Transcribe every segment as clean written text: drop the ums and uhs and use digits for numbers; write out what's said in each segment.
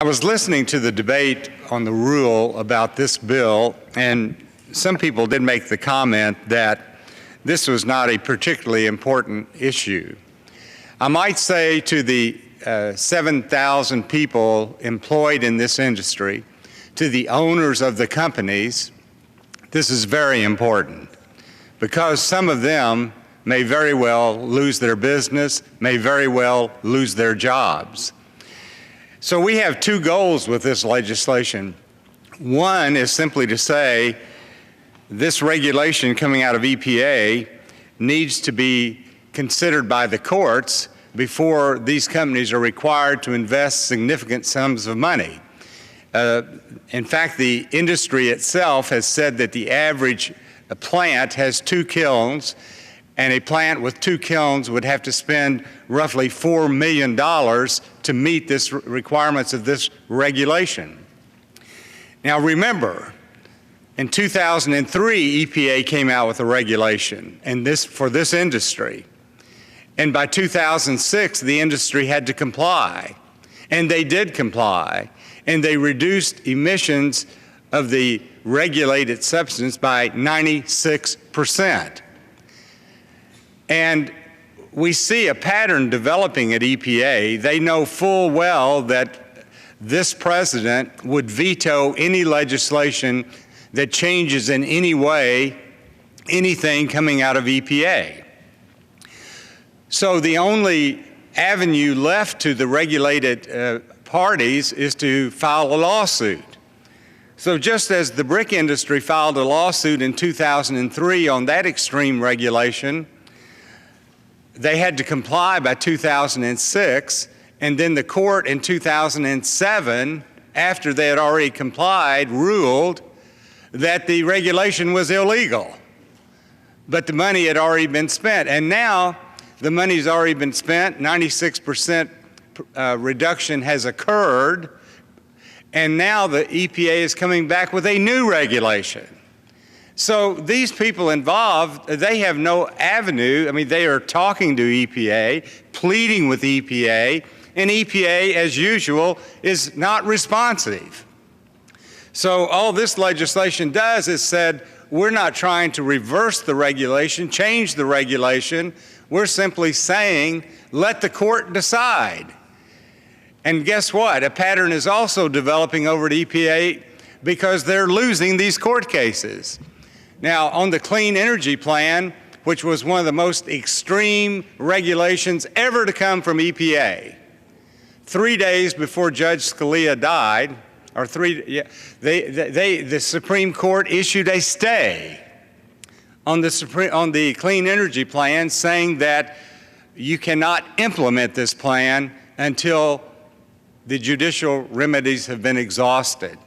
I was listening to the debate on the rule about this bill, and some people did make the comment that this was not a particularly important issue. I might say to the 7,000 people employed in this industry, to the owners of the companies, this is very important because some of them may very well lose their business, may very well lose their jobs. So we have two goals with this legislation. One is simply to say this regulation coming out of EPA needs to be considered by the courts before these companies are required to invest significant sums of money. In fact, the industry itself has said that the average plant has 2 kilns, and a plant with 2 kilns would have to spend roughly $4 million to meet the requirements of this regulation. Now remember, in 2003, EPA came out with a regulation for this industry. And by 2006, the industry had to comply. And they did comply. And they reduced emissions of the regulated substance by 96%. And we see a pattern developing at EPA. They know full well that this president would veto any legislation that changes in any way anything coming out of EPA. So the only avenue left to the regulated parties is to file a lawsuit. So just as the brick industry filed a lawsuit in 2003 on that extreme regulation, they had to comply by 2006, and then the court in 2007, after they had already complied, ruled that the regulation was illegal. But the money had already been spent, and now the money's already been spent, 96% reduction has occurred, and now the EPA is coming back with a new regulation. So these people involved, they have no avenue. I mean, they are talking to EPA, pleading with EPA, and EPA, as usual, is not responsive. So all this legislation does is said, we're not trying to reverse the regulation, change the regulation. We're simply saying, let the court decide. And guess what? A pattern is also developing over at EPA because they're losing these court cases. Now, on the Clean Energy Plan, which was one of the most extreme regulations ever to come from EPA, 3 days before Judge Scalia died, or the Supreme Court issued a stay on the Clean Energy Plan, saying that you cannot implement this plan until the judicial remedies have been exhausted.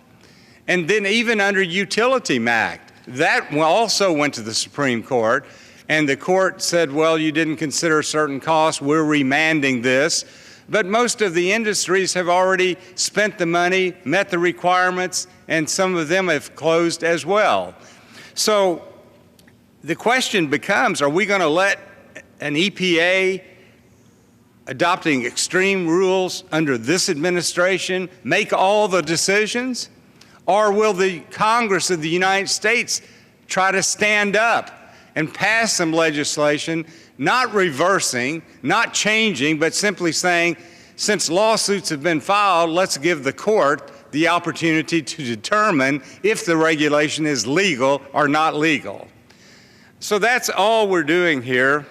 And then even under Utility Act, that also went to the Supreme Court, and the court said, well, you didn't consider certain costs, we're remanding this. But most of the industries have already spent the money, met the requirements, and some of them have closed as well. So the question becomes, are we going to let an EPA adopting extreme rules under this administration make all the decisions? Or will the Congress of the United States try to stand up and pass some legislation, not reversing, not changing, but simply saying, since lawsuits have been filed, let's give the court the opportunity to determine if the regulation is legal or not legal. So that's all we're doing here.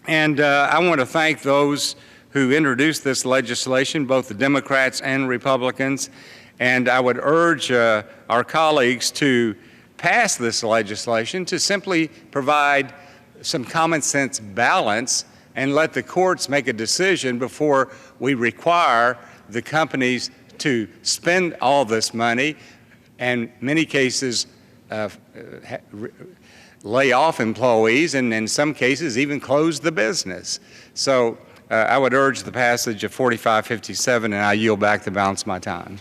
And I want to thank those who introduced this legislation, both the Democrats and Republicans. And I would urge our colleagues to pass this legislation to simply provide some common sense balance and let the courts make a decision before we require the companies to spend all this money and in many cases lay off employees and in some cases even close the business. So I would urge the passage of 4557, and I yield back the balance of my time.